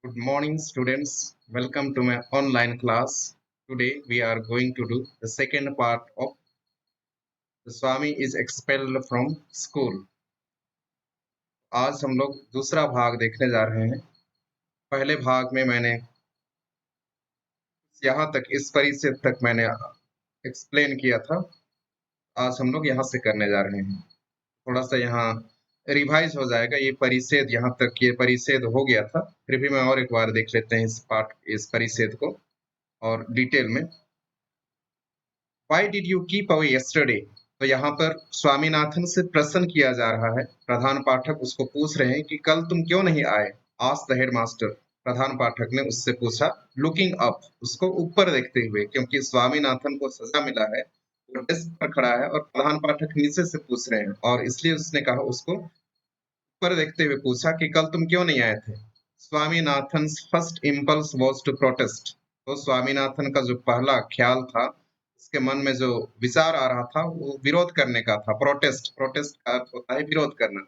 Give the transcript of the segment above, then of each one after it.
Good morning, students. Welcome to my online class. Today we are going to do the second part of the Swami is expelled from school. आज हम लोग दूसरा भाग देखने जा रहे हैं। पहले भाग में मैंने यहाँ तक इस परिच्छेद तक मैंने एक्सप्लेन किया था। आज हम लोग यहाँ से करने जा रहे हैं। थोड़ा सा यहाँ रिवाइज हो जाएगा। ये परिच्छेद यहाँ तक ये परिच्छेद हो गया था, फिर भी मैं और एक बार देख लेते हैं इस परिच्छेद को और डिटेल में। Why did you keep away yesterday? तो यहाँ पर स्वामीनाथन से प्रश्न किया जा रहा है। प्रधान पाठक उसको पूछ रहे हैं कि कल तुम क्यों नहीं आए? Asked the headmaster. प्रधान पाठक ने उससे पूछा, लुकिंग अप, उसको ऊपर देखते हुए, क्योंकि स्वामीनाथन को सजा मिला है। वो डेस्क पर खड़ा है और प्रधान पाठक नीचे से पूछ रहे हैं, और इसलिए उसने कहा, उसको ऊपर देखते हुए पूछा कि कल तुम क्यों नहीं आए थे? Swaminathan first impulse was to protest. तो स्वामीनाथन का जो पहला ख्याल था, उसके मन में जो विचार आ रहा था, वो विरोध करने का था। प्रोटेस्ट, प्रोटेस्ट का अर्थ होता है विरोध करना।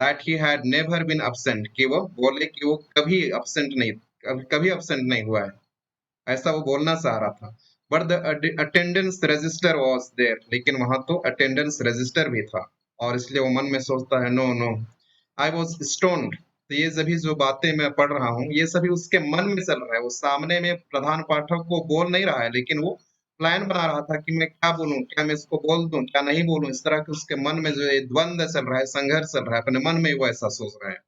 That he had never been absent, कि वो बोले कि वो कभी absent नहीं, कभी absent नहीं हुआ है, ऐसा वो बोलना चाह रहा था। But the attendance register was there, लेकिन वहां तो अटेंडेंस रजिस्टर भी था, और इसलिए वो मन में सोचता है, no no I was stoned. तो ये सभी जो बातें मैं पढ़ रहा हूँ, ये सभी उसके मन में चल रहा है। वो सामने में प्रधान पाठक को बोल नहीं रहा है, लेकिन वो प्लान बना रहा था कि मैं क्या बोलूं, क्या मैं इसको बोल दूं, क्या नहीं बोलूं। इस तरह के उसके मन में जो ये द्वंद्व चल रहा है, संघर्ष चल रहा है, अपने मन में वो ऐसा सोच रहा है।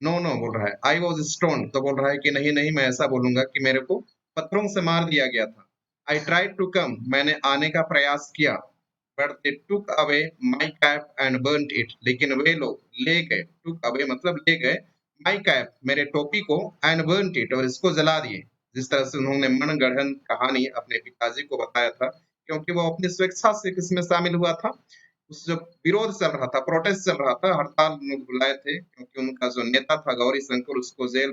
नो नो बोल रहा है, आई वॉज स्टोन, तो बोल रहा है कि नहीं नहीं, मैं ऐसा बोलूंगा कि मेरे को पत्थरों से मार दिया गया था। आई ट्राइड टू कम, मैंने आने का प्रयास किया। But they took away my cap and burnt it, लेकिन वे लोग ले गए, टुक अवे मतलब ले गए, माई कैप मेरे टोपी को, एंड बर्न्ट इट और इसको जला दिए। जिस तरह से उन्होंने मनगढ़ंत कहानी अपने पिताजी को बताया था, क्योंकि वो अपनी स्वेच्छा से किसमें शामिल हुआ था, उस जो विरोध चल रहा था, प्रोटेस्ट चल रहा था, हड़ताल लोग बुलाए थे, क्योंकि उनका जो नेता था गौरी शंकर, उसको जेल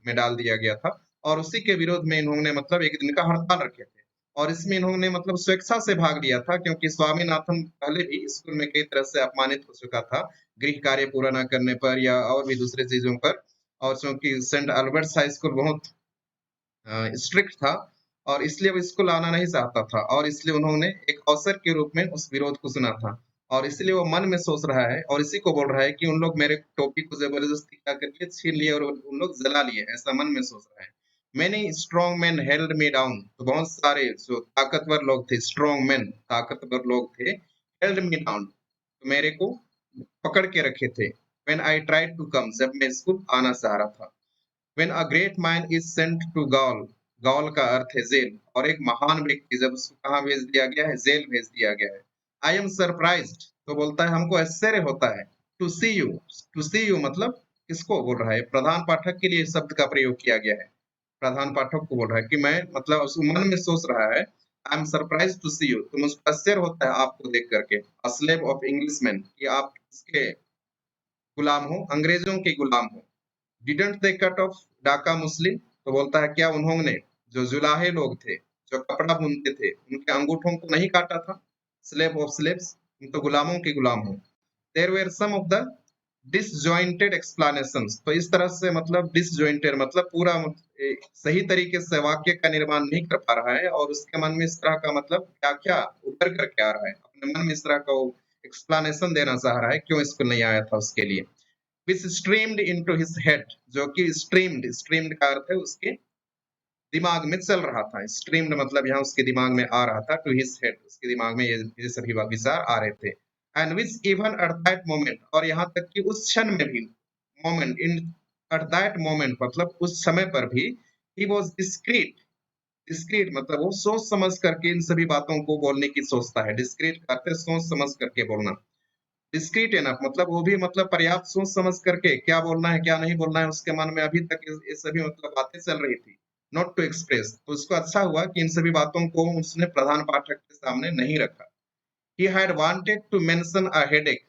में डाल दिया गया था, और उसी के विरोध में इन्होंने मतलब एक दिन का हड़ताल रखे थे। और इसमें इन्होंने मतलब स्वेच्छा से भाग लिया था, क्योंकि स्वामीनाथन पहले भी स्कूल में कई तरह से अपमानित हो चुका था, गृह कार्य पूरा न करने पर या और भी दूसरे चीजों पर। और क्योंकि सेंट अल्बर्ट्स हाई स्कूल बहुत स्ट्रिक्ट था, और इसलिए वो स्कूल आना नहीं चाहता था, और इसलिए उन्होंने एक अवसर के रूप में उस विरोध को सुना था, और इसलिए वो मन में सोच रहा है और इसी को बोल रहा है कि उन लोग मेरे टोपी को जबरदस्ती क्या करके छीन लिए और उन लोग जला लिए, ऐसा मन में सोच रहा है। Many strong man held me down, तो बहुत सारे जो ताकतवर लोग थे, स्ट्रॉन्ग मैन ताकतवर लोग थे, हेल्ड मी डाउन तो मेरे को पकड़ के रखे थे। When I tried to come, जब मैं स्कूल आना चाह रहा था। When a great man is sent to Gaul, Gaul का अर्थ है जेल, और एक महान व्यक्ति जब उसको कहाँ भेज दिया गया है, जेल भेज दिया गया है। I am surprised, तो बोलता है हमको आश्चर्य होता है। To see you, to see you मतलब किसको बोल रहा है? प्रधान पाठक के लिए इस शब्द का प्रयोग किया गया है। प्रधान पाठक को बोल रहा है कि मैं मतलब उसको मन में सोच रहा है, I am surprise to see you, तो मुझको आश्चर्य होता है आपको देख करके। A slave of Englishmen, कि आप इसके गुलाम हो, अंग्रेजों के गुलाम हो। डिडंट दे कट ऑफ डाका मुस्लिम, तो बोलता है क्या उन्होंने, जो जुलाहे लोग थे, जो कपड़ा बुनते थे, उनके अंगूठों को नहीं काटा था? स्लेव ऑफ स्लेव्स, तुम तो गुलामों के गुलाम हो। There were some of the disjointed explanations, तो इस तरह से मतलब डिसजॉइंटेड मतलब पूरा सही तरीके से वाक्य का निर्माण नहीं कर पा रहा है, और उसके मन में इस तरह का मतलब क्या क्या उभर करके आ रहा है, अपने मन में इस तरह का वो एक्सप्लेनेशन देना चाह रहा है क्यों स्कूल नहीं आया था उसके लिए। which streamed into his head, जो कि स्ट्रीम्ड का अर्थ है उसके दिमाग में चल रहा था। स्ट्रीम्ड मतलब यहाँ उसके दिमाग में आ रहा था, टू हिज हेड, उसके दिमाग में ये सभी विचार आ रहे थे। And which even at that moment, और यहाँ तक कि उस क्षण में भी, moment in at that moment मतलब उस समय पर भी, ही वॉज डिस्क्रीट, डिस्क्रीट मतलब वो सोच समझ करके इन सभी बातों को बोलने की सोचता है। डिस्क्रीट का अर्थ है सोच समझ करके बोलना। डिस्क्रीट एनफ मतलब वो भी मतलब पर्याप्त सोच समझ करके क्या बोलना है क्या नहीं बोलना है, उसके मन में अभी तक ये सभी मतलब बातें चल रही थी। नॉट टू एक्सप्रेस, तो उसको अच्छा हुआ कि इन सभी बातों को उसने प्रधान पाठक के सामने नहीं रखा। He had wanted to mention a headache,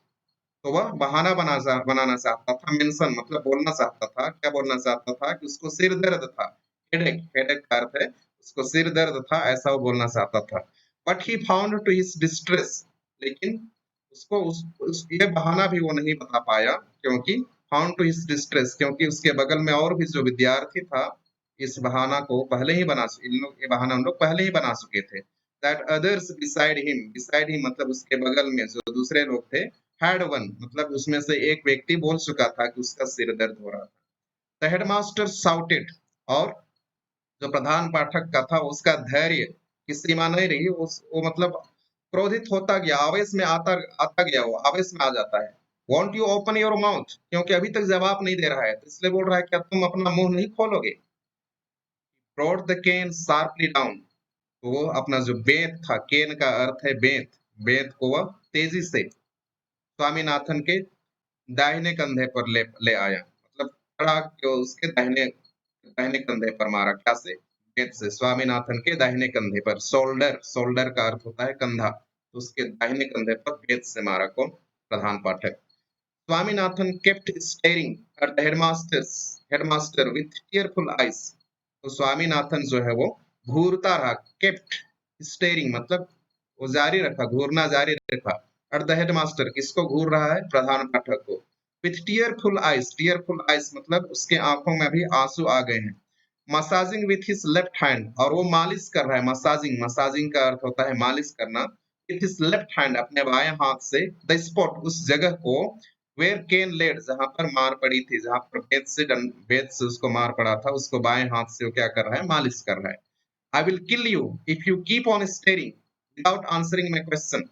तो वह बहाना बनाना चाहता था। मेंशन मतलब बोलना चाहता था, क्या बोलना चाहता था कि उसको सिर दर्द था। हेडेक, हेडेक का अर्थ है उसको सिर दर्द था, ऐसा वो बोलना चाहता था। But he found to his distress, लेकिन उसको ये बहाना भी वो नहीं बता पाया, क्योंकि फाउंड टू हिज डिस्ट्रेस, क्योंकि उसके बगल में और भी जो विद्यार्थी था, इस बहाना को पहले ही इन लोग ये बहाना हम लोग पहले ही बना चुके थे। दैट अदर्स बिसाइड हिम मतलब उसके बगल में जो दूसरे लोग थे, हैड वन मतलब उसमें से एक व्यक्ति बोल चुका था कि उसका सिर दर्द हो रहा था। द हेडमास्टर शाउटेड और जो प्रधान पाठक का था उसका धैर्य की सीमा नहीं रही, वो मतलब क्रोधित होता गया, आवेश में आता आता गया, वो आवेश में आ जाता है। Want you open your mouth, क्योंकि अभी तक जवाब नहीं दे रहा है, तो इसलिए बोल रहा है क्या तुम अपना मुंह नहीं खोलोगे। Brought the cane sharply down, तो वो अपना जो बेंत था, केन का अर्थ है बेंत, बेंत को वह तेजी से स्वामीनाथन के दाहिने कंधे पर ले आया, मतलब खड़ा के उसके दाहिने दाहिने कंधे पर मारा, क्या से, बेंत से, स्वामीनाथन के दाहिने कंधे पर। शोल्डर, शोल्डर का अर्थ होता है कंधा, तो उसके दाहिने कंधे पर बेंत से मारा, कौन, प्रधान पाठक। Swaminathan kept staring at the headmaster with tearful eyes, तो स्वामीनाथन जो है वो घूरता रहा, kept staring मतलब वो जारी रखा, घूरना जारी रखा। at the headmaster, किसको घूर रहा है, प्रधान पाठक को। with tearful eyes मतलब उसके आंखों में भी आंसू आ गए हैं। Massaging with his left hand, और वो मालिश कर रहा है, मसाजिंग, मसाजिंग का अर्थ होता है मालिश करना। विथ हिज लेफ्ट हैंड अपने बाएं हाथ से, द स्पॉट उस जगह को, वेयर केन लेड जहां पर मार पड़ी थी, जहां पर बेत से उसको मार पड़ा था, उसको बाएं हाथ से वो क्या कर रहा है, मालिश कर रहा है। I will kill you if you keep on steering without answering my question,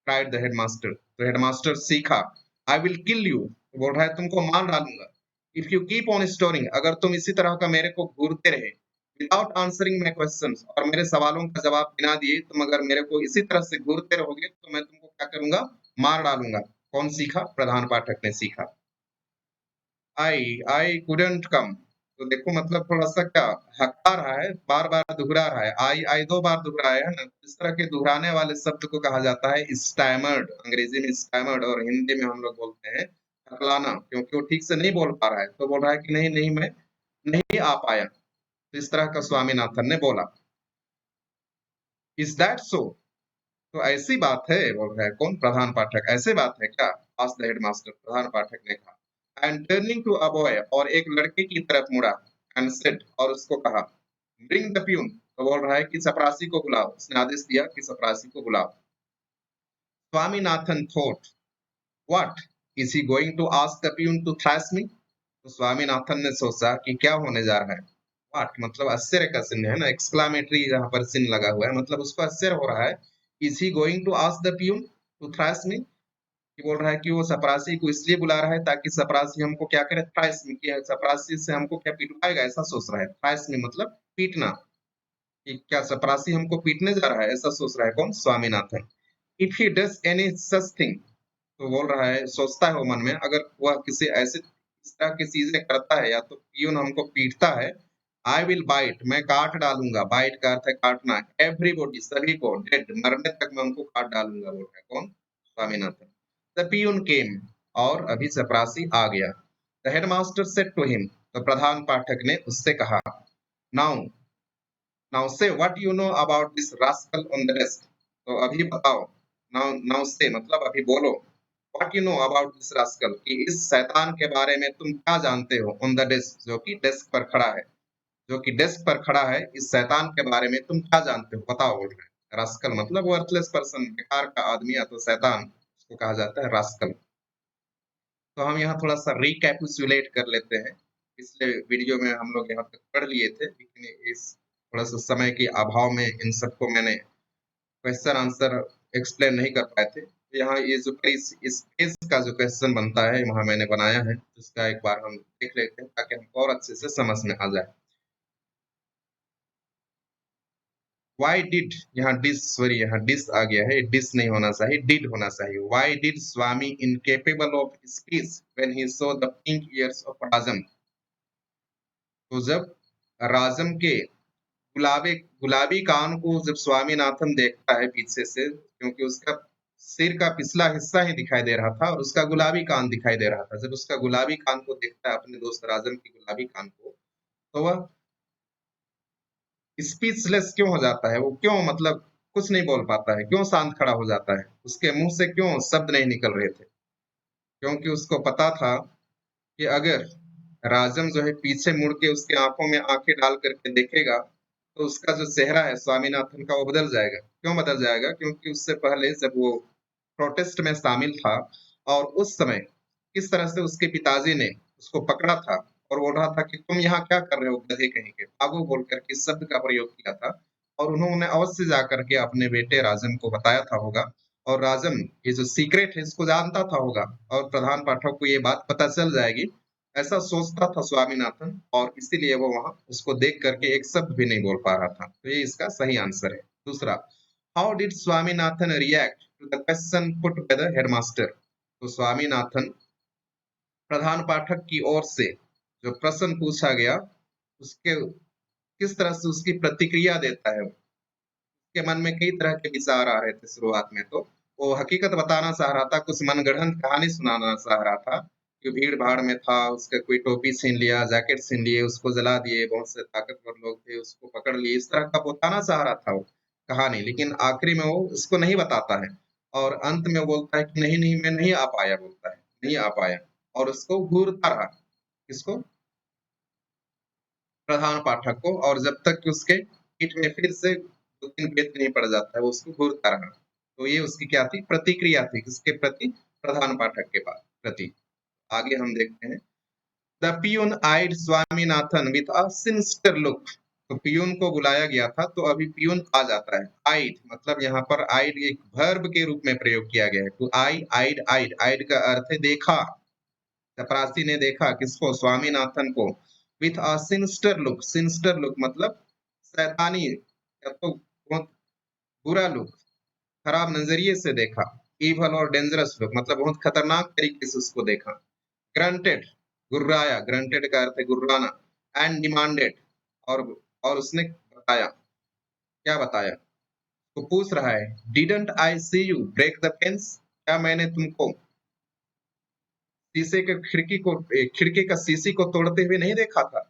cried the headmaster, तो हेडमास्टर सीखा, आई विल किल यू, बोल रहा है तुमको मार डालूंगा। If you keep on storing, अगर तुम इसी तरह का मेरे को घूरते रहे, विदाउट आंसरिंग माई क्वेश्चंस, और मेरे सवालों का जवाब बिना दिए तुम अगर मेरे को इसी तरह से घूरते रहोगे तो मैं तुमको क्या करूंगा, मार डालूंगा। कौन सीखा, प्रधान पाठक ने सीखा। आई कुडंट कम, तो देखो मतलब थोड़ा सा क्या हकला रहा है, बार बार दोहरा रहा है, आई दो बार दोहराया है ना, इस तरह के दोहराने वाले शब्द को कहा जाता है स्टैमर्ड, अंग्रेजी में स्टैमर्ड, और हिंदी में हम लोग बोलते हैं हकलाना, क्योंकि वो ठीक से नहीं बोल पा रहा है, तो बोल रहा है कि नहीं नहीं मैं नहीं आ पाया, तो इस तरह का स्वामीनाथन ने बोला। इज दैट सो, तो ऐसी बात है, बोल रहा है कौन, प्रधान पाठक, ऐसे बात है क्या, आस्क्ड द हेडमास्टर, प्रधान पाठक ने कहा। And turning to a boy, और एक लड़के की तरफ मुड़ा, एंड सेड, और उसको कहा, ब्रिंग द प्यून, तो बोल रहा है कि चपरासी को बुलाओ, उसने आदेश दिया कि चपरासी को बुलाओ। Swaminathan thought, what, is he going to ask the peon to thrash me, तो स्वामीनाथन ने सोचा कि क्या होने जा रहा है। व्हाट मतलब आश्चर्य का चिन्ह है ना, एक्सक्लामेटरी यहाँ पर चिन्ह लगा हुआ है, मतलब उसको आश्चर्य हो रहा है। Is he going to ask the peon to thrash me, कि बोल रहा है कि वो चपरासी को इसलिए बुला रहा है ताकि चपरासी हमको क्या करे, थ्रैश मी, कि चपरासी से हमको क्या पिटवाएगा, ऐसा सोच रहा है। थ्रैश मी मतलब पीटना, कि क्या चपरासी हमको पीटने जा रहा है, ऐसा सोच रहा है कौन, Swaminathan. If he does any such thing, तो बोल रहा है, सोचता है वो मन में, अगर वह किसी ऐसे इस तरह की चीजें करता है या तो पियून हमको पीटता है, आई विल बाइट, मैं काट डालूंगा, बाइट का अर्थ है काटना, एवरीबॉडी सभी को, डेड मरने तक मैं उनको काट डालूंगा, बोल रहा है कौन, स्वामीनाथन। द पियून केम, और अभी चपरासी आ गया। The headmaster said to him, तो प्रधान पाठक ने उससे कहा, now now say what you know about this rascal on the desk, तो अभी बताओ, नाउ नाउ से मतलब अभी बोलो, what you know about this rascal, कि इस शैतान के बारे में तुम क्या जानते हो, ऑन द डेस्क जो कि डेस्क पर खड़ा है, जो कि डेस्क पर खड़ा है, इस शैतान के बारे में तुम क्या जानते हो, बताओ, बोल रहे हैं। रास्कल मतलब वर्थलेस पर्सन, बेकार का आदमी, या तो शैतान, उसको कहा जाता है रास्कल। तो हम यहाँ थोड़ा सा रिकैपिचुलेट कर लेते हैं, पिछले वीडियो में हम लोग यहाँ तक पढ़ लिए थे, लेकिन इस थोड़ा सा समय के अभाव में इन सबको मैंने क्वेश्चन आंसर एक्सप्लेन नहीं कर पाए थे, तो यहाँ ये जो इस पेज का जो क्वेश्चन बनता है वहाँ मैंने बनाया है, उसका एक बार हम देख लेते हैं ताकि हमको और अच्छे से समझ में आ जाए। Why did, यहाँ डिस, सॉरी यहाँ डिस आ गया है, डिस नहीं होना चाहिए, डिड होना चाहिए। Why did Swami incapable of speech when he saw the pink ears of Rajam, तो जब राजम के गुलाबी गुलाबी कान को जब स्वामीनाथन देखता है पीछे से, क्योंकि उसका सिर का पिछला हिस्सा ही दिखाई दे रहा था और उसका गुलाबी कान दिखाई दे रहा था, जब उसका गुलाबी कान को देखता है अपने दोस्त राजन की गुलाबी कान को, तो वह स्पीचलेस क्यों हो जाता है, वो क्यों मतलब कुछ नहीं बोल पाता है, क्यों शांत खड़ा हो जाता है, उसके मुंह से क्यों शब्द नहीं निकल रहे थे, क्योंकि उसको पता था कि अगर राजम जो है पीछे मुड़ के उसके आंखों में आंखें डाल करके देखेगा, तो उसका जो चेहरा है स्वामीनाथन का वो बदल जाएगा। क्यों बदल जाएगा? क्योंकि उससे पहले जब वो प्रोटेस्ट में शामिल था और उस समय किस तरह से उसके पिताजी ने उसको पकड़ा था और बोल रहा था कि तुम यहाँ क्या कर रहे हो गधे कहीं के, भागो बोल करके इस शब्द का प्रयोग किया था। और उन्होंने अवश्य जाकर के अपने बेटे राजम को बताया था होगा, और राजम ये जो सीक्रेट है इसको जानता था होगा, और प्रधान पाठक को ये बात पता चल जाएगी, ऐसा सोचता था स्वामीनाथन, और इसीलिए वो वहां उसको देख करके एक शब्द भी नहीं बोल पा रहा था। तो ये इसका सही आंसर है। दूसरा, how did Swaminathan react to the question put by the headmaster? तो स्वामीनाथन प्रधान पाठक की ओर से जो प्रश्न पूछा गया उसके किस तरह से उसकी प्रतिक्रिया देता है। उसके मन में कई तरह के विचार आ रहे थे शुरुआत में, तो वो हकीकत बताना चाह रहा था, कुछ मनगढ़ंत कहानी सुनाना चाह रहा था कि भीड़ भाड़ में था, उसका कोई टोपी छीन लिया, जैकेट छीन लिए, उसको जला दिए, बहुत से ताकतवर लोग थे उसको पकड़ लिए, इस तरह का बताना चाह रहा था वो कहानी। लेकिन आखिरी में वो उसको नहीं बताता है, और अंत में वो बोलता है कि नहीं नहीं मैं नहीं आ पाया, बोलता है नहीं आ पाया, और उसको घूरता रहा। किसको? प्रधान पाठक को। और जब तक कि उसके पीठ में फिर से 2-3 बेत नहीं पड़ जाता है, वो उसको घूरता रहा। तो ये उसकी क्या थी? प्रतिक्रिया थी। किसके प्रति? प्रधान पाठक के प्रति। आगे हम देखते हैं। The peon eyed Swaminathan with a sinister look. तो पियून को बुलाया गया था, तो अभी पियून आ जाता है। आइड मतलब यहाँ पर आइड एक वर्ब के रूप में प्रयोग किया गया है। तो आई आइड आइड आइड का अर्थ है देखा। चपरासी ने देखा किसको? स्वामीनाथन को। With a sinister look, सिंस्टर look मतलब शैतानी या तो बहुत बुरा लुक, खराब नजरिए से देखा। इवल और डेंजरस लुक मतलब बहुत खतरनाक तरीके से उसको देखा। ग्रंटेड, गुर्राया, ग्रंटेड का अर्थ है गुर्राना। एंड डिमांडेड, और और उसने बताया, क्या बताया? तो पूछ रहा है, didn't I see you break the panes? क्या मैंने तुमको शीशे के खिड़की का शीशी को तोड़ते हुए नहीं देखा था?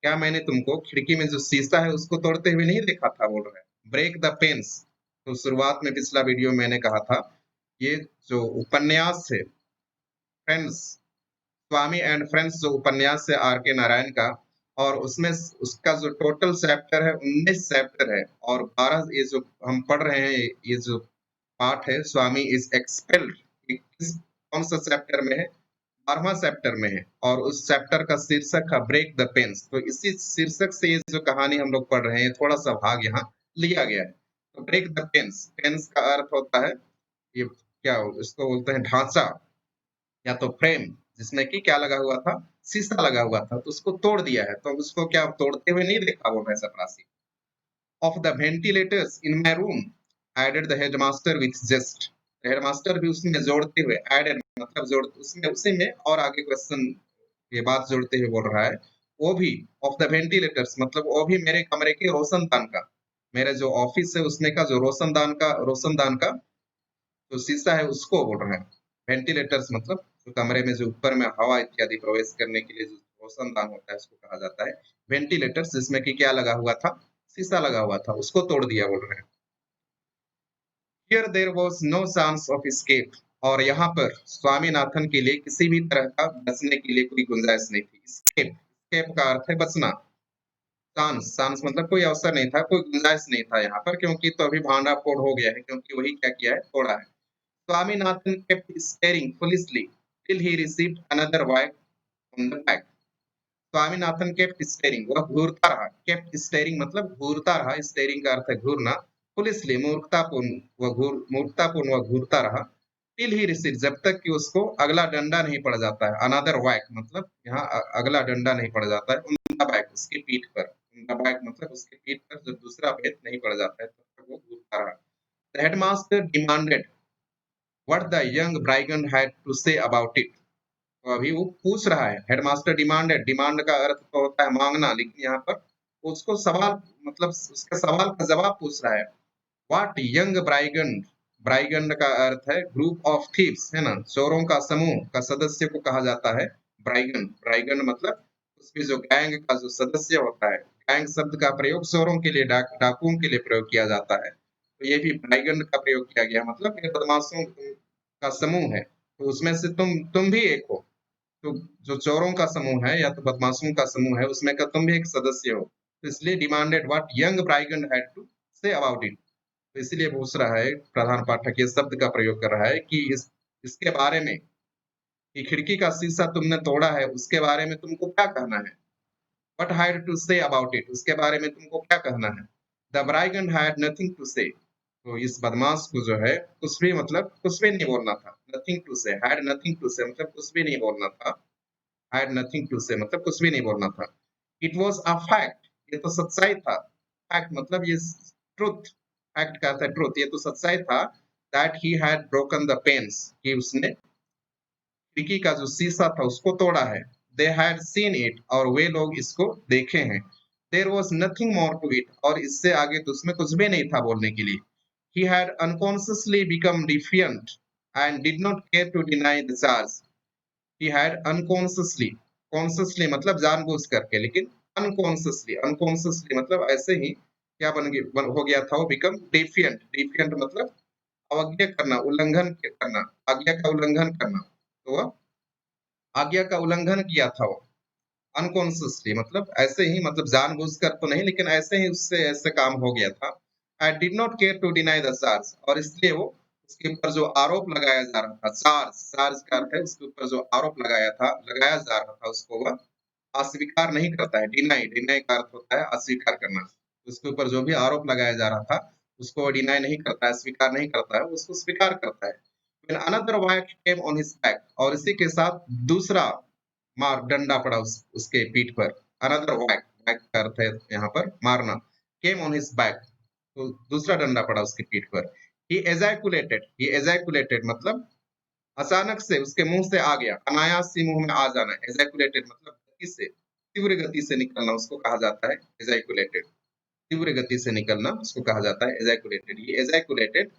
क्या मैंने तुमको खिड़की में जो शीशा है उसको तोड़ते हुए नहीं देखा था? बोल रहा है ब्रेक द पेन्स। तो शुरुआत में पिछला वीडियो मैंने कहा था, ये जो उपन्यास है फ्रेंड्स, स्वामी एंड फ्रेंड्स, जो उपन्यास है आर के नारायण का, और उसमें उसका जो टोटल चैप्टर है 19 चैप्टर है, और 12 ये जो हम पढ़ रहे हैं, ये जो पाठ है स्वामी इज एक्सपेल्ड, किस कौन सा चैप्टर में है? 12वां चैप्टर में है, और उस चैप्टर का शीर्षक है ब्रेक द पेन्स। तो इसी शीर्षक से ये जो कहानी हम लोग पढ़ रहे हैं, थोड़ा सा भाग यहाँ लिया गया है। तो ब्रेक द पेन्स, पेन्स का अर्थ होता है ये, क्या इसको बोलते हैं, ढांचा या तो फ्रेम, जिसमें कि क्या लगा हुआ था? शीशा लगा हुआ था, तो उसको तोड़ दिया है। तो उसको क्या तोड़ते हुए नहीं देखा वो वैसा प्रासी। Of the ventilators in my room added the headmaster with jest. Headmaster भी उसमें जोड़ते हुए, एडेड मतलब जोड़, उसमें उसी में और आगे क्वेश्चन ये बात जोड़ते हुए बोल रहा है, वो भी ऑफ द वेंटिलेटर्स मतलब वो भी मेरे कमरे के रोशनदान का, मेरे जो ऑफिस है उसमें का जो रोशनदान का जो शीशा है उसको बोल रहे हैं। वेंटिलेटर्स मतलब जो कमरे में जो ऊपर में हवा इत्यादि प्रवेश करने के लिए जो रोशनदान होता है उसको कहा जाता है वेंटिलेटर्स, जिसमें कि क्या लगा हुआ था? शीशा लगा हुआ था, उसको तोड़ दिया बोल रहे हैं। Here there was no chance of escape. और यहाँ पर स्वामीनाथन के लिए किसी भी तरह का बचने के लिए कोई गुंजाइश नहीं थी। एस्केप, एस्केप का अर्थ है बचना। चांस, चांस मतलब कोई अवसर नहीं था, कोई गुंजाइश नहीं था यहाँ पर, क्योंकि तो अभी भांडा फोड़ हो गया है, क्योंकि वही क्या किया है? तोड़ा है। Swaminathan kept staring foolishly till he received another whack on the back. Swaminathan kept steering, वह घूरता रहा। केप्ट स्टेरिंग मतलब घूरता रहा, स्टेरिंग का अर्थ है घूरना। पुलिसली मूर्खतापूर्ण वह घूरता रहा। टिल ही रिसीव, जब तक कि उसको अगला डंडा नहीं पड़ जाता है। अनदर वैक मतलब यहाँ अगला डंडा नहीं पड़ जाता है। उनका बैक, उसकी पीठ पर, उनका बैक मतलब उसकी पीठ पर जब दूसरा भेद नहीं पड़ जाता है तब तक वो घूरता रहा। The headmaster demanded what the young brigand had to say about it. तो अभी वो पूछ रहा है, हेडमास्टर डिमांडेड, डिमांड का अर्थ तो होता है मांगना, लेकिन यहाँ पर उसको सवाल मतलब उसके सवाल का जवाब पूछ रहा है। व्हाट यंग ब्राइगंड, ब्राइगंड का अर्थ है ग्रुप ऑफ थीव्स, है ना, चोरों का समूह का सदस्य को कहा जाता है ब्राइगंड। ब्राइगंड मतलब उसमें जो गैंग का जो सदस्य होता है। गैंग शब्द का प्रयोग चोरों के लिए, डाकुओं के लिए प्रयोग किया जाता है। तो ये भी ब्राइगंड का प्रयोग किया गया, मतलब ये बदमाशों का समूह है, तो उसमें से तुम भी एक हो। तो जो चोरों का समूह है या तो बदमाशों का समूह है उसमें का तुम भी एक सदस्य हो, तो इसलिए demanded what young brigand had to say about it. तो इसलिए पूछ रहा है प्रधान पाठक, ये शब्द का प्रयोग कर रहा है कि इसके बारे में, कि खिड़की का शीशा तुमने तोड़ा है उसके बारे में तुमको क्या कहना है। What had to say about it, उसके बारे में तुमको क्या कहना है। The brigand had nothing to say, तो इस बदमाश को जो है कुछ भी, मतलब कुछ भी नहीं बोलना था। नथिंग टू से, हैड नथिंग टू से मतलब कुछ भी नहीं बोलना था। हैड नथिंग टू से मतलब कुछ भी नहीं बोलना था। इट वाज अ फैक्ट, ये तो सच्चाई था। फैक्ट मतलब ये ट्रुथ, फैक्ट का अर्थ है ट्रुथ, ये तो सच्चाई था। That he had broken the panes, कि उसने खिड़की का जो शीशा था उसको तोड़ा है। दे हैड सीन इट, और वे लोग इसको देखे हैं। There was nothing more to it, और इससे आगे तो उसमें कुछ भी नहीं था बोलने के लिए। He had unconsciously become defiant and did not care to deny the charge. He had unconsciously, consciously मतलब जानबूझ करके, लेकिन अनकॉन्शियसली, अनकॉन्शियसली मतलब ऐसे ही क्या हो गया था वो, बिकम डिफिएंट, डिफिएंट मतलब अवज्ञा करना, उल्लंघन करना, आज्ञा का उल्लंघन करना। तो वह आज्ञा का उल्लंघन किया था वो, अनकॉन्शियसली मतलब ऐसे ही, मतलब जानबूझकर तो नहीं, लेकिन ऐसे ही उससे ऐसे काम हो गया था। I did not care to deny the charge, और इसलिए वो उसके ऊपर जो आरोप लगाया जा रहा था, चार्ज, चार्ज का अर्थ है उसके ऊपर जो आरोप लगाया था, लगाया जा रहा था, उसको वह अस्वीकार नहीं करता है। डिनाई, डिनाई का अर्थ होता है अस्वीकार करना। उसके ऊपर जो भी आरोप लगाया जा रहा था उसको वो डिनाई नहीं करता है, स्वीकार नहीं करता है, उसको स्वीकार करता है। When another whack came on his back, और इसी के साथ दूसरा मार, डंडा पड़ा उसके पीठ पर। अनदर whack, whack का अर्थ है यहाँ पर मारना। Came on his back, तो दूसरा डंडा पड़ा उसकी पीठ पर। He ejaculated मतलब अचानक से उसके मुंह से आ गया, अनायास ही मुंह में आ जाना। एजैकुलेटेड मतलब गति से, तीव्र गति से निकलना, उसको कहा जाता है एजैकुलेटेड। तीव्र गति से निकलना उसको कहा जाता है एजैकुलेटेड। ये ejaculated,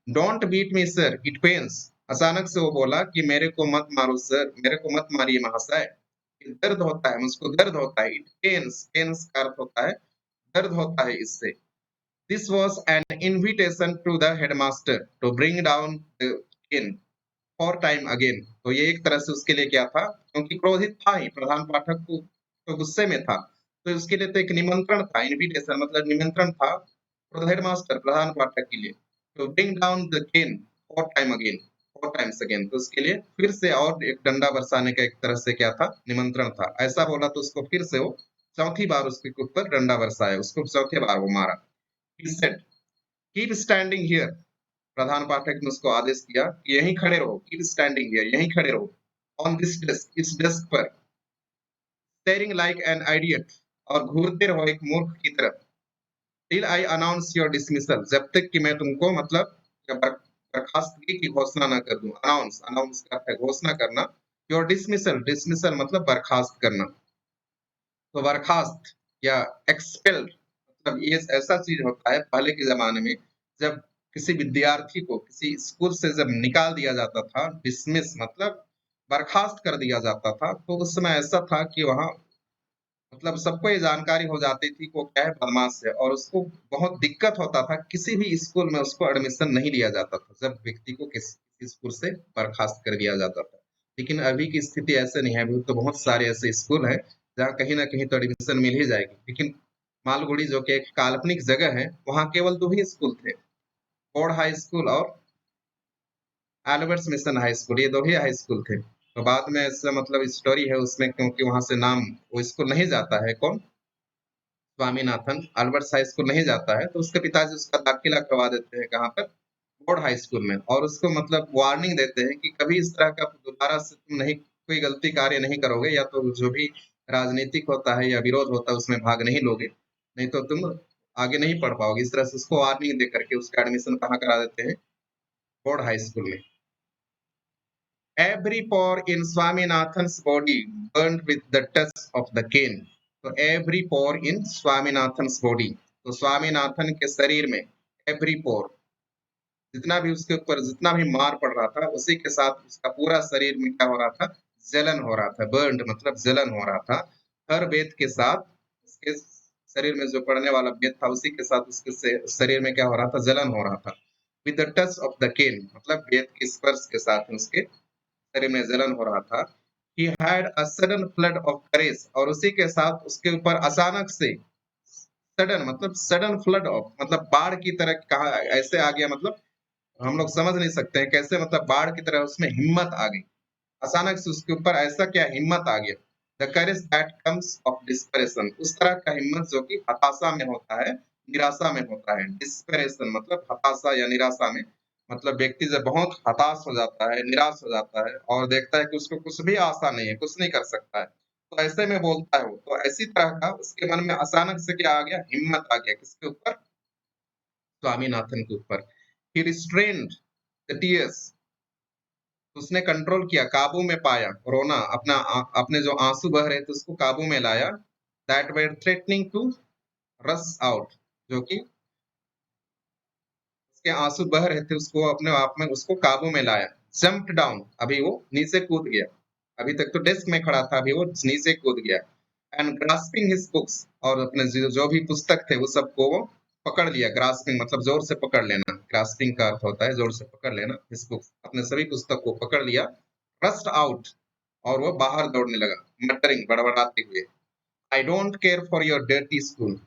don't beat me sir, it pains. अचानक से वो बोला कि मेरे को मत मारो सर, मेरे को मत मारिए महाशय, दर्द होता है, मुझको दर्द होता है। इट पेन्स, पेन्स का अर्थ होता है दर्द होता है इससे। This was an invitation to the headmaster to bring down the cane for time again. तो ये एक तरह से उसके लिए क्या था, क्योंकि क्रोधित था ही, प्रधान पाठक को तो गुस्से में था, तो उसके लिए तो एक निमंत्रण था, इनविटेशन मतलब निमंत्रण था हेडमास्टर, प्रधान पाठक के लिए, तो bring down the cane for time again, four times again, तो उसके लिए फिर से और एक डंडा बरसाने का एक तरह से क्या था, निमंत्रण था। ऐसा बोला तो उसको फिर से वो चौथी बार उसके ऊपर डंडा बरसाया, उसको चौथी बार वो मारा। He said, keep standing here, प्रधान पाठक ने उसको आदेश दिया कि यहीं खड़े रहो, कीप स्टैंडिंग हियर, यहीं खड़े रहो, ऑन दिस डेस्क, इस डेस्क पर, स्टेरिंग लाइक एन आइडियट, और घूरते रहो एक मूर्ख की तरफ, till I announce your dismissal, जब तक कि मैं तुमको मतलब बर्खास्तगी की घोषणा ना कर दूं। अनाउंस, अनाउंस का है घोषणा करना। योर डिसमिसल, डिसमिसल मतलब बर्खास्त करना। तो बर्खास्त या एक्सपेल्ड मतलब ये ऐसा चीज होता है पहले के जमाने में, जब किसी विद्यार्थी को किसी स्कूल से जब निकाल दिया जाता था, डिसमिस मतलब बर्खास्त कर दिया जाता था, तो उस समय ऐसा था कि वहाँ मतलब सबको ये जानकारी हो जाती थी कि वो क्या है, बदमाश है, और उसको बहुत दिक्कत होता था, किसी भी स्कूल में उसको एडमिशन नहीं लिया जाता था जब व्यक्ति को किसी स्कूल से बर्खास्त कर दिया जाता था। लेकिन अभी की स्थिति ऐसे नहीं है, अभी तो बहुत सारे ऐसे स्कूल हैं जहाँ कहीं ना कहीं तो एडमिशन मिल ही जाएगी। लेकिन मालगुड़ी जो कि एक काल्पनिक जगह है, वहाँ केवल दो ही स्कूल थे, बोर्ड हाई स्कूल और एल्बर्ट्स मिशन हाई स्कूल, ये दो ही हाई स्कूल थे। तो बाद में ऐसा मतलब स्टोरी है उसमें, क्योंकि वहां से नाम वो स्कूल नहीं जाता है, कौन, स्वामीनाथन अल्बर्ट हाई स्कूल नहीं जाता है, तो उसके पिताजी उसका दाखिला करवा देते हैं कहाँ पर, बोर्ड हाई स्कूल में, और उसको मतलब वार्निंग देते हैं कि कभी इस तरह का दोबारा से तुम नहीं कोई गलती कार्य नहीं करोगे, या तो जो भी राजनीतिक होता है या विरोध होता है उसमें भाग नहीं लोगे, नहीं तो तुम आगे नहीं पढ़ पाओगे। इस तरह से उसको वार्निंग दे करके उसका एडमिशन कहाँ करा देते हैं, बोर्ड हाई स्कूल में। Every pore in Swaminathan's body burned with the touch of the cane. तो every pore in Swaminathan's body, तो स्वामीनाथन के शरीर में every pore, जितना भी उसके ऊपर जितना भी मार पड़ रहा था, उसी के साथ उसका पूरा शरीर में क्या हो रहा था, जलन हो रहा था। बर्न्ड मतलब जलन हो रहा था। हर वेद के साथ उसके शरीर में जो पड़ने वाला वेद था, उसी के साथ उसके शरीर में क्या हो रहा था, जलन हो रहा था। With the touch of the cane मतलब वेद के स्पर्श के साथ उसके शरीर में जलन हो रहा था। He had a sudden flood of courage, और उसी के साथ उसके ऊपर अचानक से सडन मतलब सडन फ्लड ऑफ मतलब बाढ़ की तरह कहा ऐसे आ गया, मतलब हम लोग समझ नहीं सकते हैं कैसे, मतलब बाढ़ की तरह उसमें हिम्मत आ गई। अचानक से उसके ऊपर ऐसा क्या हिम्मत आ गया। The courage that comes of dispersion, उस तरह का हिम्मत जो कि हताशा में होता है, निराशा में होता है। डिस्परेशन मतलब हताशा या निराशा में, मतलब व्यक्ति जब बहुत हताश हो जाता है, निराश हो जाता है और देखता है कि उसको कुछ भी आशा नहीं है, कुछ नहीं कर सकता है, तो ऐसे में बोलता है वो। तो ऐसी तरह का उसके मन में अचानक से क्या आ गया, हिम्मत आ गया। किसके ऊपर? स्वामीनाथन के ऊपर। ही रिस्ट्रेन्ड द टीयर्स, उसने कंट्रोल किया, काबू में पाया रोना, अपने जो आंसू बह रहे थे उसको काबू में लाया। That were threatening to rush out, जो कि उसके आंसू बह रहे थे उसको अपने आप में उसको काबू में लाया। जंप्ड डाउन, अभी वो नीचे कूद गया। अभी तक तो डेस्क में खड़ा था, अभी वो नीचे कूद गया। एंड ग्रास्पिंग हिज बुक्स, और अपने जो भी पुस्तक थे वो सबको वो पकड़ लिया। ग्रास्पिंग मतलब जोर से पकड़ लेना, ग्रास्पिंग का अर्थ होता है जोर से पकड़ लेना। हिज बुक्स, अपने सभी पुस्तक को पकड़ लिया। रस्ट आउट, और वो बाहर दौड़ने लगा, मटरिंग बड़बड़ाते हुए। I don't care for your dirty school,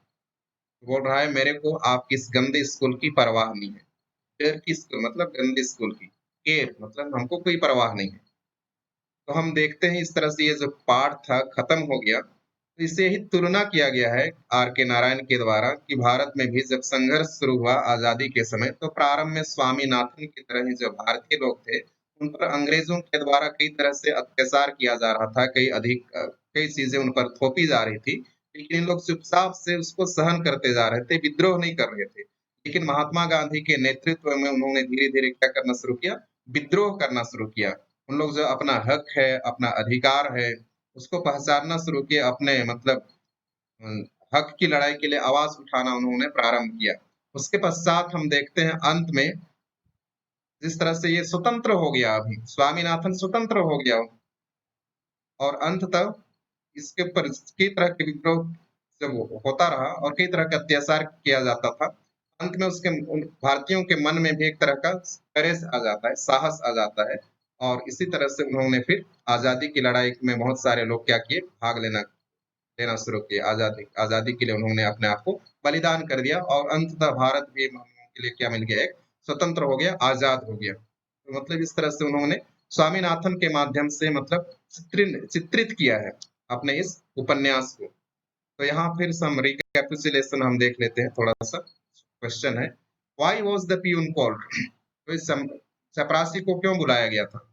बोल रहा है मेरे को आपकी इस गंदे स्कूल की परवाह नहीं है। डर्टी स्कूल मतलब गंदे स्कूल की, केयर मतलब हमको कोई परवाह नहीं है। तो हम देखते हैं इस तरह से ये जो पाठ था खत्म हो गया। तो इससे ही तुलना किया गया है आर के नारायण के द्वारा कि भारत में भी जब संघर्ष शुरू हुआ आजादी के समय, तो प्रारंभ में स्वामीनाथन की तरह ही जो भारतीय लोग थे उन पर अंग्रेजों के द्वारा कई तरह से अत्याचार किया जा रहा था, कई चीजें उन पर थोपी जा रही थी। लेकिन इन लोग चुपचाप से उसको सहन करते जा रहे थे, विद्रोह नहीं कर रहे थे। लेकिन महात्मा गांधी के नेतृत्व में उन्होंने धीरे धीरे क्या करना शुरू किया, विद्रोह करना शुरू किया। उन लोग जो अपना हक है, अपना अधिकार है, उसको पहचानना शुरू किया। अपने मतलब हक की लड़ाई के लिए आवाज उठाना उन्होंने प्रारंभ किया। उसके पश्चात हम देखते हैं अंत में जिस तरह से ये स्वतंत्र हो गया, अभी स्वामीनाथन स्वतंत्र हो गया, और अंततः इसके ऊपर कई तरह के विद्रोह जब होता रहा और कई तरह का अत्याचार किया जाता था, अंत में उसके उन भारतीयों के मन में भी एक तरह का करेज आ जाता है, साहस आ जाता है। और इसी तरह से उन्होंने फिर आजादी की लड़ाई में बहुत सारे लोग क्या किए, भाग लेना शुरू किया। आजादी आजादी के लिए उन्होंने अपने आप को बलिदान कर दिया, और अंततः भारत भी हम लोगों के लिए क्या मिल गया, एक स्वतंत्र हो गया, आजाद हो गया। तो मतलब इस तरह से उन्होंने स्वामीनाथन के माध्यम से मतलब चित्रित किया है अपने इस उपन्यास को। तो यहाँ फिर सम रिकैपिचुलेशन हम देख लेते हैं, थोड़ा सा क्वेश्चन है, why was the peon called, तो इस चपरासी को क्यों बुलाया गया था।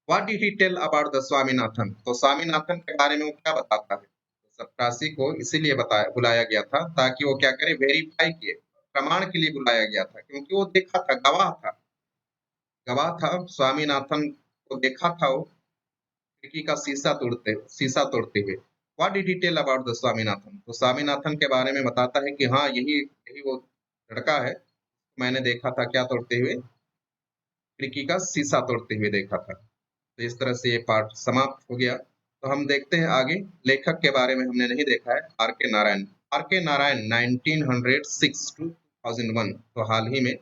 What did he tell about the Swaminathan, तो स्वामीनाथन के बारे में वो क्या बताता है। तो चपरासी को इसीलिए बताया बुलाया गया था ताकि वो क्या करे, वेरीफाई किए, प्रमाण के लिए बुलाया गया था, क्योंकि वो देखा था, गवाह था स्वामीनाथन को देखा था वो खिड़की का शीशा तोड़ते हुए। What did he tell about the Swaminathan, तो स्वामीनाथन के बारे में बताता है कि हाँ यही यही वो लड़का है, मैंने देखा था क्या तोड़ते हुए, खिड़की का शीशा तोड़ते हुए देखा था। तो इस तरह से ये पार्ट समाप्त हो गया। तो हम देखते हैं आगे, लेखक के बारे में हमने नहीं देखा है, आर के नारायण। आर के नारायण 1906 टू 2001, तो हाल ही में,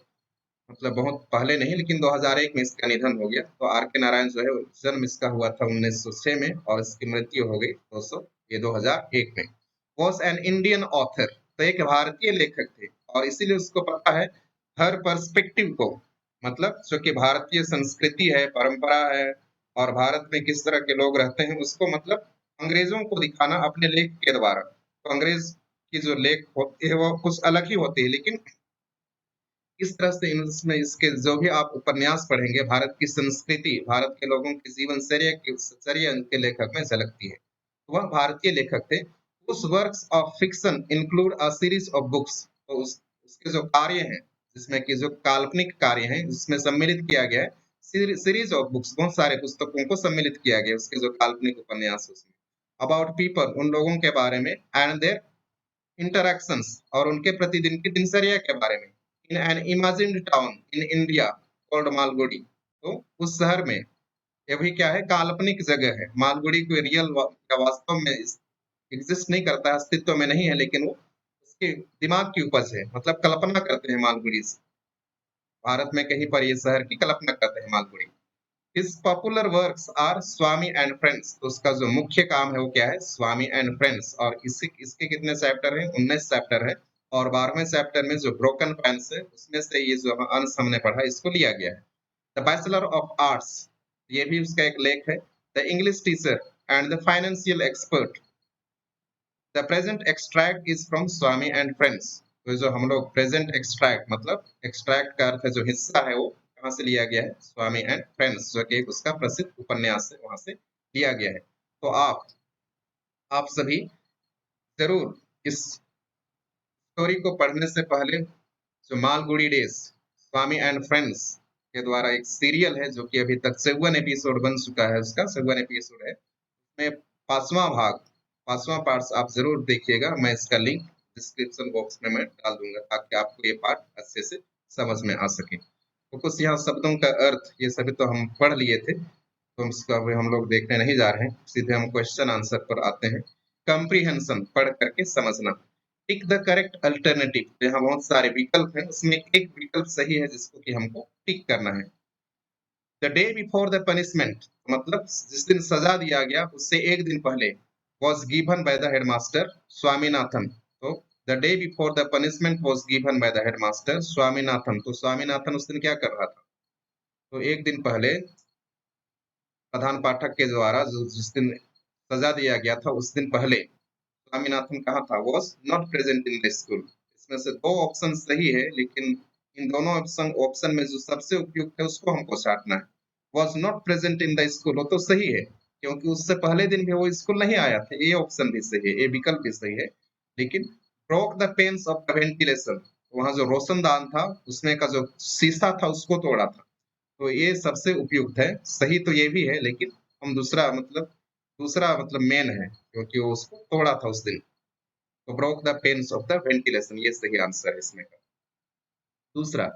मतलब बहुत पहले नहीं लेकिन 2001 में इसका निधन हो गया। तो आर के नारायण जो है जन्म इसका हुआ था 1906 में, और इसकी मृत्यु हो गई 2001 में। वॉज एन इंडियन ऑथर, तो एक भारतीय लेखक थे, और इसीलिए उसको पता है हर पर्सपेक्टिव को, मतलब जो कि भारतीय संस्कृति है, परंपरा है, और भारत में किस तरह के लोग रहते हैं उसको मतलब अंग्रेजों को दिखाना अपने लेख के द्वारा। तो अंग्रेज की जो लेख होती है वो कुछ अलग ही होती है, लेकिन इस तरह से इसमें इसके जो भी आप उपन्यास पढ़ेंगे, भारत की संस्कृति, भारत के लोगों की चर्या के लेखक में झलकती है। वह भारतीय लेखक थे। उस works of fiction include a series of books, तो उसके जो कार्य हैं, जिसमें कि जो काल्पनिक कार्य हैं जिसमें सम्मिलित किया गया है, सीरीज ऑफ बुक्स, बहुत सारे पुस्तकों को सम्मिलित किया गया उसके जो काल्पनिक उपन्यास उसमें। अबाउट पीपल, उन लोगों के बारे में, एंड देयर इंटरैक्शंस, और उनके प्रतिदिन की दिनचर्या के बारे में। In an imagined town in India called Malgudi, तो उस शहर में, ये भी क्या है, काल्पनिक जगह है। मालगुडी कोई रियल या वास्तव में एग्जिस्ट नहीं करता है, अस्तित्व में नहीं है, लेकिन वो उसके दिमाग की उपज है, मतलब कल्पना करते हैं मालगुडी से। भारत में कहीं पर ये शहर की कल्पना करते हैं Malgudi. His popular works are Swami and friends. तो उसका जो मुख्य काम है वो क्या है? Swami and friends. और इसके कितने चैप्टर हैं? 19 चैप्टर है। और 12वें चैप्टर में जो ब्रोकन पैंस है उसमें से ये जो अंश हमने पढ़ा इसको लिया गया है। द बैचलर ऑफ आर्ट्स, ये भी उसका एक लेख है। The English teacher and the financial expert. The present extract is from Swami and friends. तो जो हम लोग प्रेजेंट एक्सट्रैक्ट मतलब एक्सट्रैक्ट का अर्थ है जो हिस्सा है वो कहाँ से लिया गया है? स्वामी एंड फ्रेंड्स, जो कि उसका प्रसिद्ध उपन्यास है, वहां से लिया गया है। तो आप सभी जरूर इस स्टोरी को पढ़ने से पहले जो Malgudi days Swami and friends के द्वारा एक सीरियल है जो कि अभी तक 54 एपिसोड बन चुका है, उसका 54 एपिसोड है, में 5वां भाग, 5वां पार्ट आप जरूर देखिएगा। मैं इसका लिंक डिस्क्रिप्शन बॉक्स में मैं डाल दूंगा ताकि आपको ये पार्ट अच्छे से समझ में आ सके। तो कुछ यहाँ शब्दों का अर्थ ये सभी तो हम पढ़ लिए थे, तो इसको अभी हम लोग देखने नहीं जा रहे हैं, सीधे हम क्वेश्चन आंसर पर आते हैं। कंप्रीहेंशन, पढ़ करके समझना। टिक द करेक्ट अल्टरनेटिव, यहाँ बहुत सारे विकल्प हैं, उसमें एक विकल्प सही है जिसको कि हमको टिक करना है। The day before the punishment, मतलब जिस दिन सजा दिया गया उससे एक दिन पहले, was given by the headmaster Swaminathan. तो the day before the punishment was given by the headmaster Swaminathan. तो स्वामीनाथन उस दिन क्या कर रहा था? तो एक दिन पहले प्रधान पाठक के द्वारा जो जिस दिन सजा दिया गया था उस दिन पहले स्वामीनाथन कहाँ था? Was not present in the school. इसमें से दो ऑप्शन सही है, लेकिन इन दोनों ऑप्शन में जो सबसे उपयुक्त है उसको हमको छांटना है। Was not present in the school, वो तो सही है क्योंकि उससे पहले दिन भी वो स्कूल नहीं आया था, ये ऑप्शन भी सही है, ये विकल्प भी सही है। लेकिन broke the pains of the ventilation, वहां जो रोशनदान था उसमें का जो शीशा था उसको तोड़ा था। तो ये सबसे उपयुक्त है, सही तो ये भी है, लेकिन हम दूसरा मतलब मेन है क्योंकि वो उसको तोड़ा था उस दिन। तो broke the pains of the ventilation, ये सही आंसर है इसमें का। दूसरा,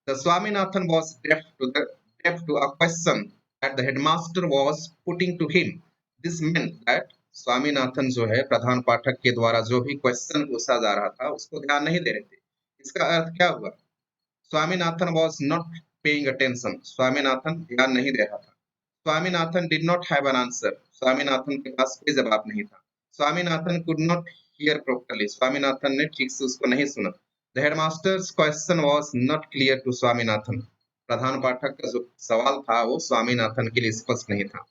the Swaminathan was deaf to a question that the headmaster was putting to him. This meant that Swaminathan जो है प्रधान पाठक के द्वारा जो भी क्वेश्चन पूछा जा रहा था उसको ध्यान नहीं दे रहे थे। इसका अर्थ क्या हुआ? Swaminathan was not paying attention, Swaminathan ध्यान नहीं दे रहा था। Swaminathan did not have an answer, Swaminathan के पास कोई जवाब नहीं था। Swaminathan could not hear properly, Swaminathan ने ठीक से उसको नहीं सुना। The headmaster's question was not clear to Swaminathan, प्रधान पाठक का जो सवाल था वो स्वामीनाथन के लिए स्पष्ट नहीं था।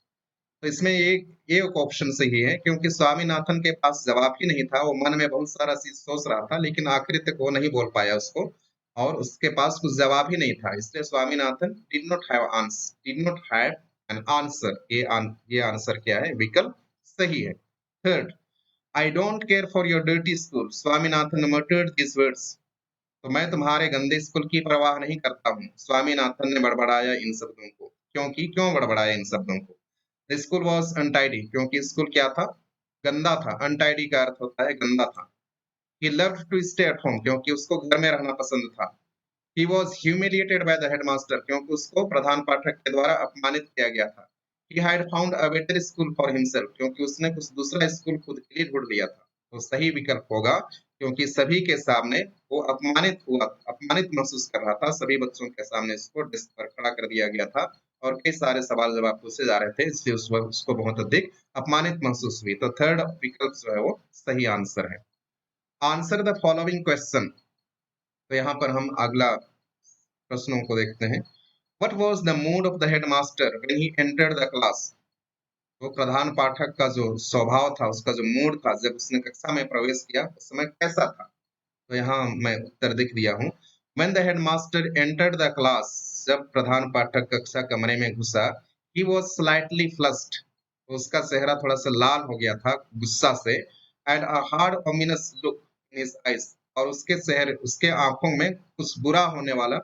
तो इसमें ये एक ऑप्शन सही है क्योंकि स्वामीनाथन के पास जवाब ही नहीं था, वो मन में बहुत सारा चीज सोच रहा था लेकिन आखिर तक वो नहीं बोल पाया उसको, और उसके पास कुछ जवाब ही नहीं था, इसलिए Swaminathan did not have an answer. ये आंसर क्या है? विकल्प सही है। Third, I don't care for your dirty school, Swaminathan मटर्ड this words. तो मैं तुम्हारे गंदे स्कूल की परवाह नहीं करता हूँ, स्वामीनाथन ने बड़बड़ाया इन शब्दों को। क्यों बड़बड़ाया इन शब्दों को? स्कूल वॉज अनटाइडी, क्योंकि स्कूल क्या था? गंदा था। अनटाइडी का अर्थ होता है गंदा था। He loved to stay at home, क्योंकि उसको घर में रहना पसंद था। He was humiliated by the headmaster, क्योंकि उसको प्रधान पाठक के द्वारा अपमानित किया गया था। He had found a better school for himself, क्योंकि उसने कुछ दूसरा स्कूल खुद के लिए ढूंढ लिया था। तो सही विकल्प होगा, क्योंकि सभी के सामने वो अपमानित महसूस कर रहा था, सभी बच्चों के सामने उसको डेस्क पर खड़ा कर दिया गया था और कई सारे सवाल जवाब पूछे जा रहे थे, इसलिए उसको बहुत अधिक अपमानित महसूस हुई। तो थर्ड विकल्प जो है वो सही आंसर है। आंसर द फॉलोइंग क्वेश्चन, तो यहाँ पर हम अगला प्रश्नों को देखते हैं। What was the mood of the headmaster when he entered the class? तो प्रधान पाठक का जो स्वभाव था, उसका जो मूड था जब उसने कक्षा में प्रवेश किया उस समय कैसा था? तो यहाँ मैं उत्तर लिख दिया हूँ। When the headmaster entered the class, जब प्रधान पाठक कक्षा कमरे में घुसा, he was slightly flushed, तो उसका चेहरा थोड़ा सा लाल हो गया था गुस्सा से, and a hard ominous look in his eyes, और उसके आंखों में कुछ बुरा होने वाला,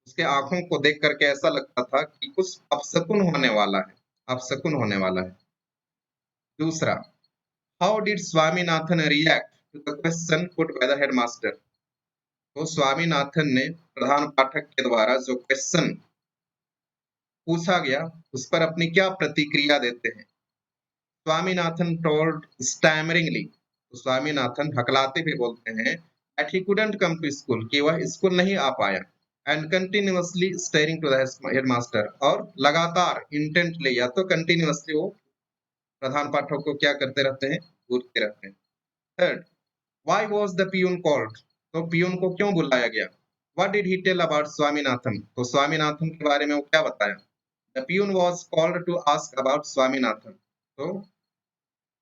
उसके आंखों को देख करके ऐसा लगता था कि कुछ अपशकुन होने वाला है, अपशकुन होने वाला है। दूसरा, how did Swaminathan react to the question put by the headmaster? तो स्वामीनाथन ने प्रधान पाठक के द्वारा जो क्वेश्चन पूछा गया उस पर अपनी क्या प्रतिक्रिया देते हैं? स्वामीनाथन टोल्ड स्टैमरिंगली, तो स्वामीनाथन हकलाते हुए बोलते हैं that he couldn't come to school, कि वह स्कूल नहीं आ पाया, and continuously staring to the headmaster, और लगातार इंटेंटली या तो कंटिन्यूअसली वो प्रधान पाठक को क्या करते रहते हैं, घूरते रहते हैं। Third, why was the peon called, तो पियून को क्यों बुलाया गया। What did he tell about Swaminathan, तो स्वामीनाथन के बारे में वो क्या बताया। The peon was called to ask about Swaminathan, तो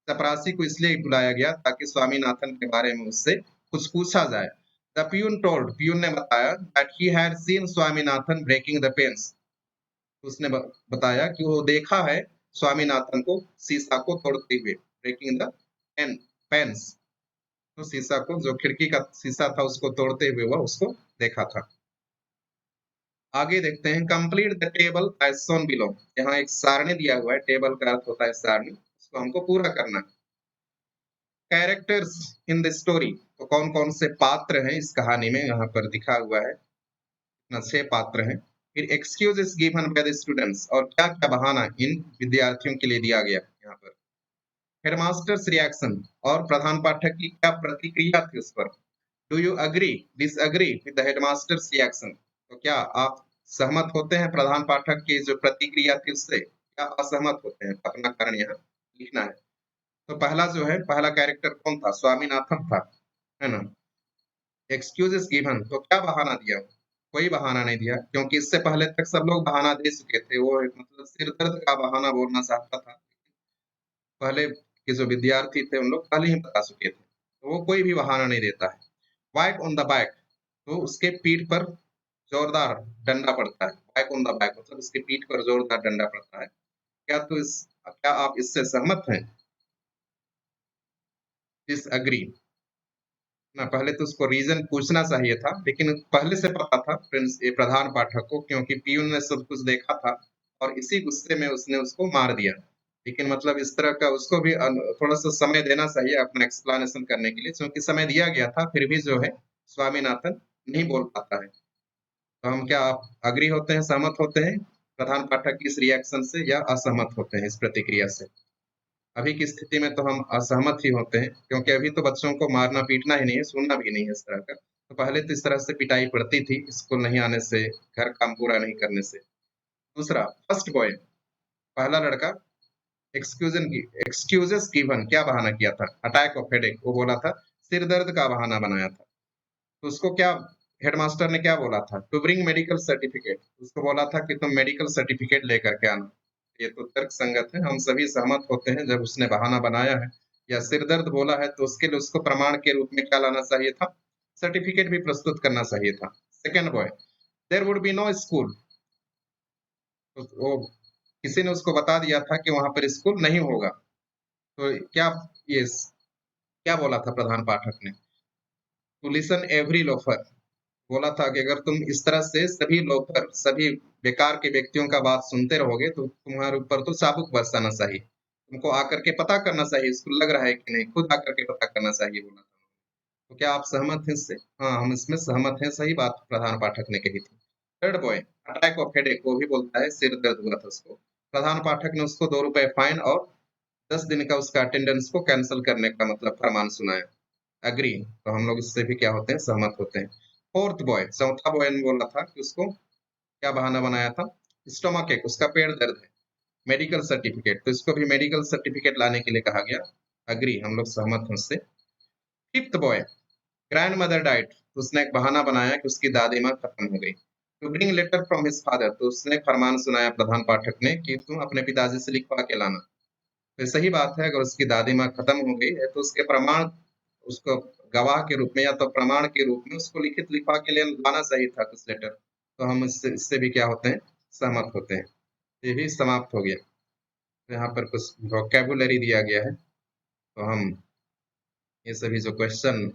चपरासी को इसलिए बुलाया गया ताकि स्वामीनाथन के बारे में उससे कुछ पूछा जाए। द पियून टोल्ड, पियून ने बताया that he had seen Swaminathan breaking the pens, उसने बताया कि वो देखा है स्वामीनाथन को शीशा को तोड़ते हुए, ब्रेकिंग द पेन्स, तो शीशा को, जो खिड़की का शीशा था उसको तोड़ते हुए वह उसको देखा था। आगे देखते हैं, complete the table as shown below, यहाँ एक सारणी दिया हुआ है, टेबल का अर्थ होता है सारणी, उसको हमको पूरा करना है। कैरेक्टर्स इन द स्टोरी, तो कौन कौन से पात्र हैं इस कहानी में, यहाँ पर दिखा हुआ है, 6 पात्र हैं। फिर excuses given by the students, और क्या क्या बहाना इन विद्यार्थियों के लिए दिया गया यहाँ पर। हेडमास्टर्स रिएक्शन, और प्रधान पाठक की क्या प्रतिक्रिया थी उस पर। Do you agree disagree with the headmasters reaction, तो क्या आप सहमत होते हैं प्रधान पाठक की जो प्रतिक्रिया थी उससे, क्या असहमत होते हैं, अपना कारण यहाँ लिखना है। तो पहला जो है, पहला कैरेक्टर कौन था, स्वामीनाथन था, है ना। एक्सक्यूजेस गिवन, तो क्या बहाना दिया, कोई बहाना नहीं दिया, क्योंकि इससे पहले तक सब लोग बहाना दे चुके थे। वो मतलब सिर दर्द का बहाना बोलना चाहता था, पहले के जो विद्यार्थी थे उन लोग पहले ही बता चुके थे, तो वो कोई भी बहाना नहीं देता है। वाइक ऑन द बैक, तो उसके पीठ पर जोरदार डंडा पड़ता है। बैक ऑन द बैक मतलब उसके पीठ पर जोरदार डंडा पड़ता है। क्या आप इससे सहमत हैं, डिसएग्री ना। पहले तो उसको रीजन पूछना चाहिए था, लेकिन पहले से पता था प्रिंस ये प्रधान पाठक को, क्योंकि पियून ने सब कुछ देखा था और इसी गुस्से में उसने उसको मार दिया। लेकिन मतलब इस तरह का उसको भी थोड़ा सा समय देना चाहिए अपना एक्सप्लेनेशन करने के लिए, क्योंकि समय दिया गया था फिर भी जो है स्वामीनाथन नहीं बोल पाता है। तो हम क्या आप अग्री होते हैं, सहमत होते हैं प्रधान पाठक की इस रिएक्शन से, या असहमत होते हैं इस प्रतिक्रिया से। अभी की स्थिति में तो हम असहमत ही होते हैं, क्योंकि अभी तो बच्चों को मारना पीटना ही नहीं है, सुनना भी नहीं है इस तरह का। तो पहले तो इस तरह से पिटाई पड़ती थी स्कूल नहीं आने से, घर काम पूरा नहीं करने से। दूसरा, फर्स्ट बॉय, पहला लड़का, एक्सक्यूजेस गिवन, क्या बहाना किया था, अटैक ऑफ हेडेक, वो बोला था सिर दर्द का बहाना बनाया था। तो उसको क्या हेडमास्टर ने क्या बोला था, टू ब्रिंग मेडिकल सर्टिफिकेट, उसको बोला था कि तुम मेडिकल सर्टिफिकेट लेकर के आना। ये तो तर्क संगत है, हम सभी सहमत होते हैं। जब उसने बहाना बनाया है या सिर दर्द बोला है, तो उसके लिए उसको प्रमाण के रूप में क्या लाना चाहिए था, सर्टिफिकेट भी प्रस्तुत करना चाहिए था। Second boy, there would be no school, तो वो किसी ने उसको बता दिया था कि वहां पर स्कूल नहीं होगा। तो क्या ये क्या बोला था प्रधान पाठक ने, टू लिसन एवरी लोफर, बोला था कि अगर तुम इस तरह से सभी लोफर, सभी बेकार के व्यक्तियों का बात सुनते रहोगे तो तुम्हारे ऊपर तो चाबुक बरसाना चाहिए, तुमको आकर के पता करना चाहिए इसको लग रहा है कि नहीं, खुद आकर के पता करना चाहिए, बोला था। तो क्या आप सहमत हैं इससे। हाँ, हम इसमें सहमत हैं, सही बात प्रधान पाठक ने कही थी। Third boy, attack of headache, वो भी बोलता है सिर दर्द हुआ था उसको, प्रधान पाठक ने उसको 2 रुपए फाइन और 10 दिन का उसका अटेंडेंस को कैंसिल करने का मतलब फरमान सुनाया। एग्री, तो हम लोग इससे भी क्या होते हैं, सहमत होते हैं। फोर्थ बॉय, चौथा बॉय ने बोला था कि उसको क्या बहाना बनाया था, स्टोमक एक, उसका पेट दर्द है, मेडिकल सर्टिफिकेट, तो इसको भी मेडिकल सर्टिफिकेट लाने के लिए कहा गया। अग्री, हम लोग सहमत हैं उससे। Fifth boy, grand mother diet, तो उसने एक बहाना बनाया कि उसकी दादी माँ खत्म हो गई। To bring letter from his father, तो उसने फरमान सुनाया प्रधान पाठक ने कि तुम अपने पिताजी से लिखवा के लाना। तो सही बात है, अगर उसकी दादी माँ खत्म हो गई है तो उसके प्रमाण, उसको गवाह के रूप में या तो प्रमाण के रूप में उसको लिखित लिखवा के लिए लाना चाहिए था कुछ लेटर। तो हम इससे भी क्या होते हैं, सहमत होते हैं। ये भी समाप्त हो गया। तो यहाँ पर कुछ वोकेबुलरी दिया गया है, तो हम ये सभी जो क्वेश्चन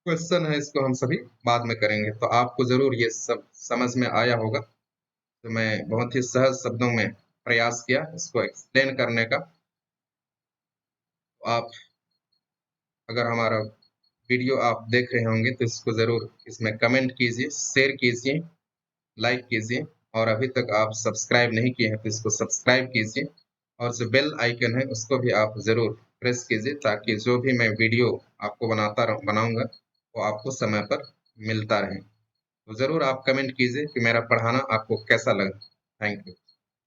क्वेश्चन है इसको हम सभी बाद में करेंगे। तो आपको जरूर ये सब समझ में आया होगा। तो मैं बहुत ही सहज शब्दों में प्रयास किया इसको एक्सप्लेन करने का। आप अगर हमारा वीडियो आप देख रहे होंगे तो इसको ज़रूर इसमें कमेंट कीजिए, शेयर कीजिए, लाइक कीजिए, और अभी तक आप सब्सक्राइब नहीं किए हैं तो इसको सब्सक्राइब कीजिए, और जो बेल आइकन है उसको भी आप ज़रूर प्रेस कीजिए, ताकि जो भी मैं वीडियो आपको बनाऊंगा वो आपको समय पर मिलता रहे। तो ज़रूर आप कमेंट कीजिए कि मेरा पढ़ाना आपको कैसा लगा। Thank you.